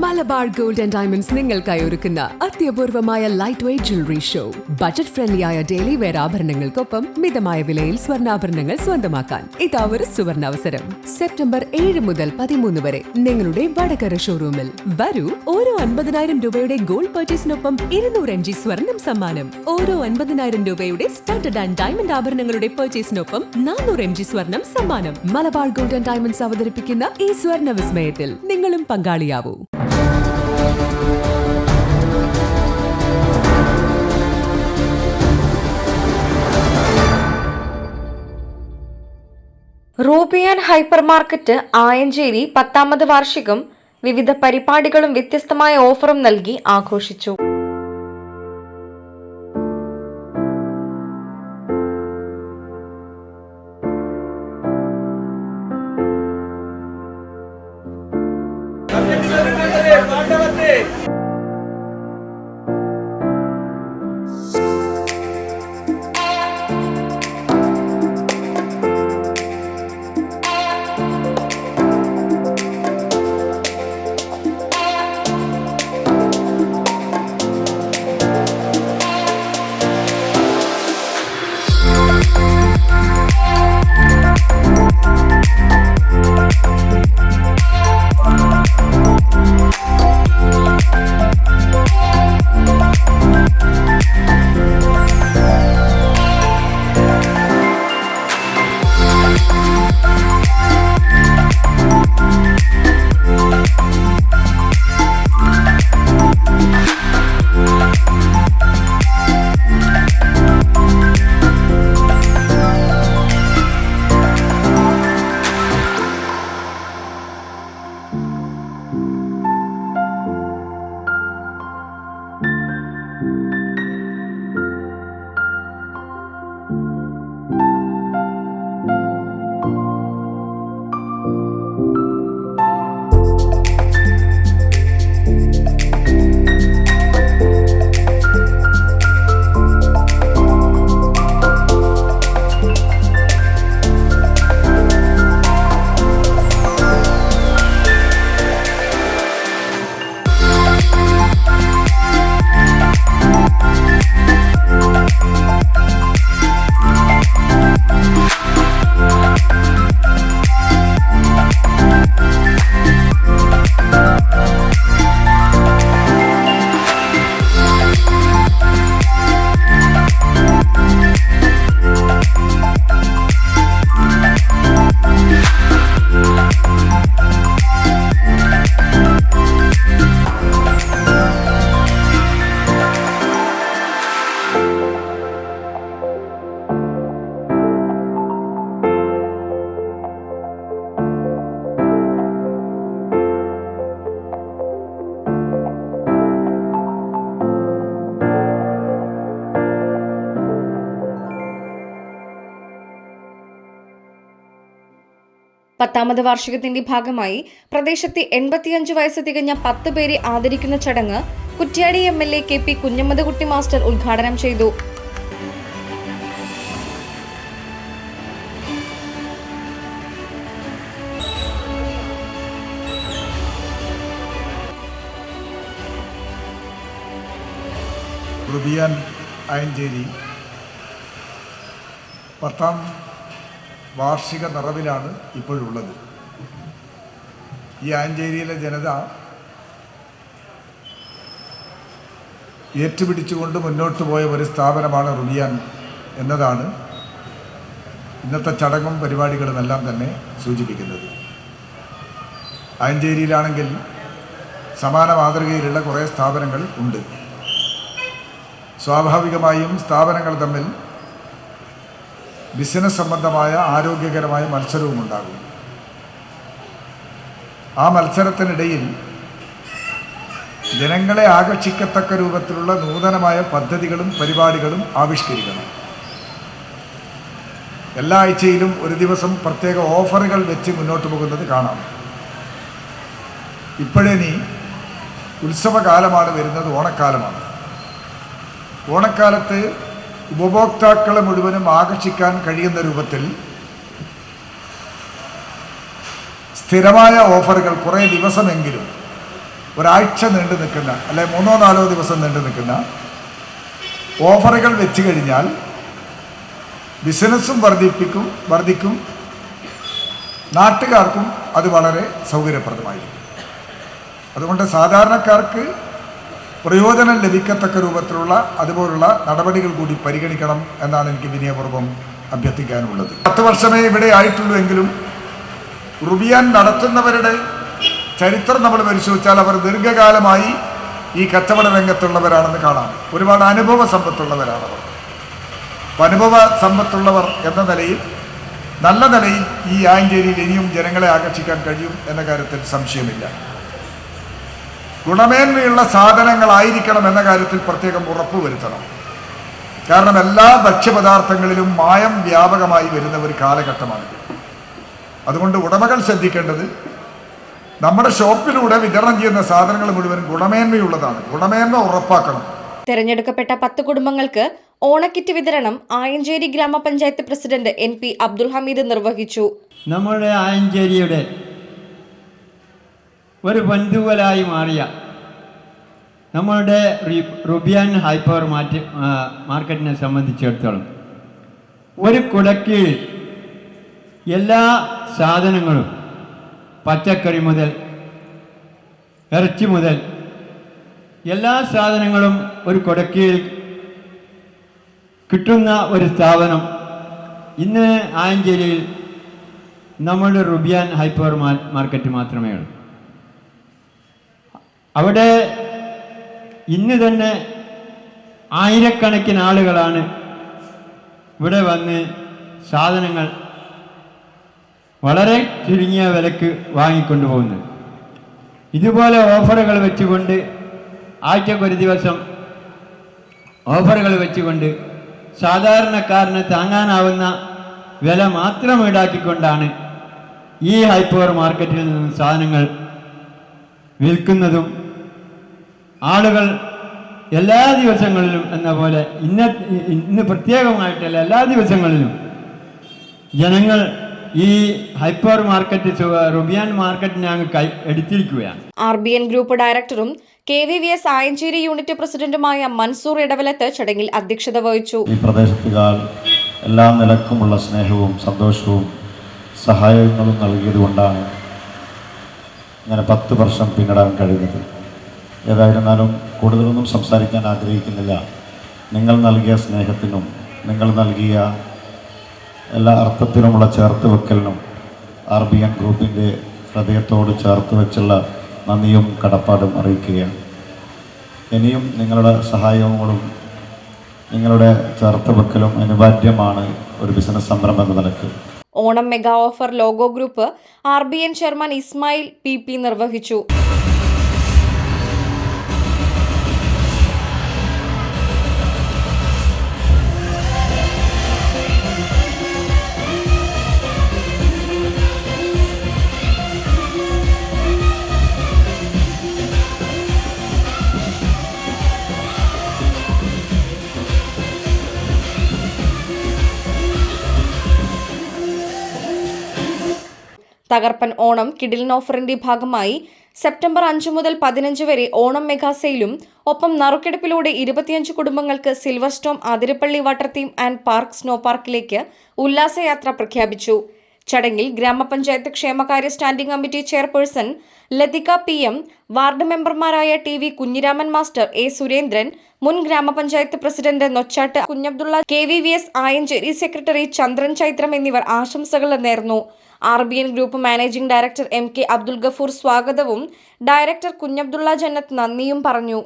Malabar gold and diamonds നിങ്ങൾക്കായി ഒരുക്കുന്ന അത്യപൂർവമായ light weight jewellery show. Budget ഫ്രണ്ട്ലിയായ ഡെയിലി വെയർ ആഭരണങ്ങൾക്കൊപ്പം മിതമായ വിലയിൽ സ്വർണ്ണാഭരണങ്ങൾ സ്വന്തമാക്കാൻ ഇതാ ഒരു സുവർണാവസരം. സെപ്റ്റംബർ 7 മുതൽ 13 വരെ നിങ്ങളുടെ വടകര ഷോറൂമിൽ വരൂ. ഓരോ 50,000 രൂപയുടെ ഗോൾഡ് പർച്ചേസിനൊപ്പം 200 mg സ്വർണം സമ്മാനം. ഓരോ 50,000 രൂപയുടെ സ്റ്റഡഡ് ആൻഡ് ഡയമണ്ട് ആഭരണങ്ങളുടെ പർച്ചേസിനൊപ്പം 400 mg സ്വർണം സമ്മാനം. മലബാർ ഗോൾഡ് ആൻഡ് ഡയമണ്ട്സ് അവതരിപ്പിക്കുന്ന ഈ സ്വർണ്ണ വിസ്മയത്തിൽ നിങ്ങളും പങ്കാളിയാവൂ. റൂബിയാൻ ഹൈപ്പർ മാർക്കറ്റ് ആയഞ്ചേരി 10ാമത് വാർഷികം വിവിധ പരിപാടികളും വ്യത്യസ്തമായ ഓഫറും നൽകി ആഘോഷിച്ചു. പത്താമത് വാർഷികത്തിന്റെ ഭാഗമായി പ്രദേശത്തെ 85 വയസ്സ് തികഞ്ഞ 10 പേരെ ആദരിക്കുന്ന ചടങ്ങ് Kuttiady MLA KP Kunhammadkutty master ഉദ്ഘാടനം ചെയ്തു. റൂബിയാൻ ആയഞ്ചേരി 10ാം വാർഷിക നിറവിലാണ് ഇപ്പോഴുള്ളത്. ഈ ആയഞ്ചേരിയിലെ ജനത ഏറ്റുപിടിച്ചുകൊണ്ട് മുന്നോട്ട് പോയ ഒരു സ്ഥാപനമാണ് റൂബിയാൻ എന്നതാണ് ഇന്നത്തെ ചടങ്ങും പരിപാടികളുമെല്ലാം തന്നെ സൂചിപ്പിക്കുന്നത്. ആയഞ്ചേരിയിലാണെങ്കിൽ സമാന മാതൃകയിലുള്ള കുറേ സ്ഥാപനങ്ങൾ ഉണ്ട്. സ്വാഭാവികമായും സ്ഥാപനങ്ങൾ തമ്മിൽ ബിസിനസ് സംബന്ധമായ ആരോഗ്യകരമായ മത്സരവും ഉണ്ടാകും. ആ മത്സരത്തിനിടയിൽ ജനങ്ങളെ ആകർഷിക്കത്തക്ക രൂപത്തിലുള്ള നൂതനമായ പദ്ധതികളും പരിപാടികളും ആവിഷ്കരിക്കണം. എല്ലാ ആഴ്ചയിലും ഒരു ദിവസം പ്രത്യേക ഓഫറുകൾ വെച്ച് മുന്നോട്ട് പോകുന്നത് കാണാം. ഇപ്പോഴേനി ഉത്സവകാലമാണ് വരുന്നത്, ഓണക്കാലമാണ്. ഓണക്കാലത്ത് ഉപഭോക്താക്കളെ മുഴുവനും ആകർഷിക്കാൻ കഴിയുന്ന രൂപത്തിൽ സ്ഥിരമായ ഓഫറുകൾ കുറേ ദിവസമെങ്കിലും ഒരാഴ്ച നീണ്ടു നിൽക്കുന്ന അല്ലെ 3-4 ദിവസം നീണ്ടു നിൽക്കുന്ന ഓഫറുകൾ വെച്ച് കഴിഞ്ഞാൽ ബിസിനസ്സും വർദ്ധിക്കും, നാട്ടുകാർക്കും അത് വളരെ സൗകര്യപ്രദമായിരിക്കും. അതുകൊണ്ട് സാധാരണക്കാർക്ക് പ്രയോജനം ലഭിക്കത്തക്ക രൂപത്തിലുള്ള അതുപോലുള്ള നടപടികൾ കൂടി പരിഗണിക്കണം എന്നാണ് എനിക്ക് വിനയപൂർവ്വം അഭ്യർത്ഥിക്കാനുള്ളത്. 10 വർഷമേ ഇവിടെ ആയിട്ടുള്ളൂ എങ്കിലും റുബിയാൻ നടത്തുന്നവരുടെ ചരിത്രം നമ്മൾ പരിശോധിച്ചാൽ അവർ ദീർഘകാലമായി ഈ കച്ചവട രംഗത്തുള്ളവരാണെന്ന് കാണാം. ഒരുപാട് അനുഭവ സമ്പത്തുള്ളവരാണവർ. അനുഭവ സമ്പത്തുള്ളവർ എന്ന നിലയിൽ നല്ല നിലയിൽ ഈ ആയഞ്ചേരിയിൽ ഇനിയും ജനങ്ങളെ ആകർഷിക്കാൻ കഴിയും എന്ന കാര്യത്തിൽ സംശയമില്ല. ഗുണമേന്മയുള്ള സാധനങ്ങളായിരിക്കണം എന്ന കാര്യത്തിൽ പ്രത്യേകം ഉറപ്പുവരുത്തണം. കാരണം എല്ലാ ഭക്ഷ്യപദാർത്ഥങ്ങളിലും മായം വ്യാപകമായി വരുന്ന ഒരു കാലഘട്ടമാണിത്. അതുകൊണ്ട് ഉടമകൾ ശ്രദ്ധിക്കേണ്ടത് നമ്മുടെ ഷോപ്പിലൂടെ വിതരണം ചെയ്യുന്ന സാധനങ്ങൾ മുഴുവൻ ഗുണമേന്മയുള്ളതാണ്. ഗുണമേന്മ ഉറപ്പാക്കണം. തെരഞ്ഞെടുക്കപ്പെട്ട 10 കുടുംബങ്ങൾക്ക് ഓണക്കിറ്റ് വിതരണം ആയഞ്ചേരി ഗ്രാമപഞ്ചായത്ത് പ്രസിഡന്റ് NP അബ്ദുൽ ഹമീദ് നിർവഹിച്ചു. നമ്മുടെ ആയഞ്ചേരിയുടെ ഒരു ബന്ധുവലായി മാറിയ നമ്മളുടെ റുബിയാൻ ഹൈപ്പർ മാർക്കറ്റിനെ സംബന്ധിച്ചിടത്തോളം ഒരു കുടക്കീഴിൽ എല്ലാ സാധനങ്ങളും പച്ചക്കറി മുതൽ ഇറച്ചി മുതൽ എല്ലാ സാധനങ്ങളും ഒരു കുടക്കീഴിൽ കിട്ടുന്ന ഒരു സ്ഥാപനം ഇന്ന് ആയഞ്ചേരിയിൽ നമ്മളുടെ റുബിയാൻ ഹൈപ്പർ മാർക്കറ്റ് മാത്രമേ ഉള്ളൂ. അവിടെ ഇന്ന് തന്നെ ആയിരക്കണക്കിന് ആളുകളാണ് ഇവിടെ വന്ന് സാധനങ്ങൾ വളരെ ചുരുങ്ങിയ വിലക്ക് വാങ്ങിക്കൊണ്ടുപോകുന്നത്. ഇതുപോലെ ഓഫറുകൾ വെച്ചുകൊണ്ട് ആഴ്ചക്കൊരു ദിവസം ഓഫറുകൾ വെച്ചുകൊണ്ട് സാധാരണക്കാരന് താങ്ങാനാവുന്ന വില മാത്രം ഈടാക്കിക്കൊണ്ടാണ് ഈ ഹൈപ്പർ മാർക്കറ്റിൽ നിന്ന് സാധനങ്ങൾ വിൽക്കുന്നതും ആളുകൾ എല്ലാ ദിവസങ്ങളിലും എന്ന പോലെ ഇന്ന് പ്രത്യേകമായിട്ടല്ല എല്ലാ ദിവസങ്ങളിലും ജനങ്ങൾ ഈ ഹൈപ്പർ മാർക്കറ്റ് റുബിയാൻ മാർക്കറ്റിനെ അങ്ങ് എടുത്തിരിക്കുകയാണ്. RBN ഗ്രൂപ്പ് ഡയറക്ടറും KVVS ആയഞ്ചേരി യൂണിറ്റ് പ്രസിഡന്റുമായ മൻസൂർ ഇടവലത്ത് ചടങ്ങിൽ അധ്യക്ഷത വഹിച്ചു. ഈ പ്രദേശത്തുകാർ എല്ലാ നിലക്കുമുള്ള സ്നേഹവും സന്തോഷവും സഹായങ്ങളും നൽകിയതുകൊണ്ടാണ് ഇങ്ങനെ 10 വർഷം പിന്നിടാൻ കഴിഞ്ഞത്. ഏതായിരുന്നാലും കൂടുതലൊന്നും സംസാരിക്കാൻ ആഗ്രഹിക്കുന്നില്ല. നിങ്ങൾ നൽകിയ സ്നേഹത്തിനും നിങ്ങൾ നൽകിയ എല്ലാ അർത്ഥത്തിനുമുള്ള ചേർത്ത് വെക്കലിനും RBN ഗ്രൂപ്പിൻ്റെ ഹൃദയത്തോട് ചേർത്ത് വെച്ചുള്ള നന്ദിയും കടപ്പാടും അറിയിക്കുകയാണ്. ഇനിയും നിങ്ങളുടെ സഹായങ്ങളും നിങ്ങളുടെ ചേർത്ത് വെക്കലും അനിവാര്യമാണ് ഒരു ബിസിനസ് സംരംഭം എന്ന നിലക്ക്. Onam mega offer logo group RBN chairman Ismail PP നിർവഹിച്ചു. തകർപ്പൻ ഓണം കിഡിലൻ ഓഫറിന്റെ ഭാഗമായി സെപ്റ്റംബർ 5 മുതൽ 15 വരെ ഓണം മെഗാ സെയിലും ഒപ്പം നറുക്കെടുപ്പിലൂടെ 25 കുടുംബങ്ങൾക്ക് Silver Storm Athirappilly water theme and park snow പാർക്കിലേക്ക് ഉല്ലാസയാത്ര പ്രഖ്യാപിച്ചു. ചടങ്ങിൽ ഗ്രാമപഞ്ചായത്ത് ക്ഷേമകാര്യ standing committee chairperson Lathika PM, ward മെമ്പർമാരായ TV Kunhiraman master, A Surendran, മുൻ ഗ്രാമപഞ്ചായത്ത് president Nochatt Kunhabdulla, KVVS Ayanchery secretary Chandran Chaithram എന്നിവർ ആശംസകൾ നേർന്നു. RBN group managing director MK Abdul Gafoor സ്വാഗതവും ഡയറക്ടർ കുഞ്ഞബ്ദുള്ള ജന്നത്ത് നന്ദിയും പറഞ്ഞു.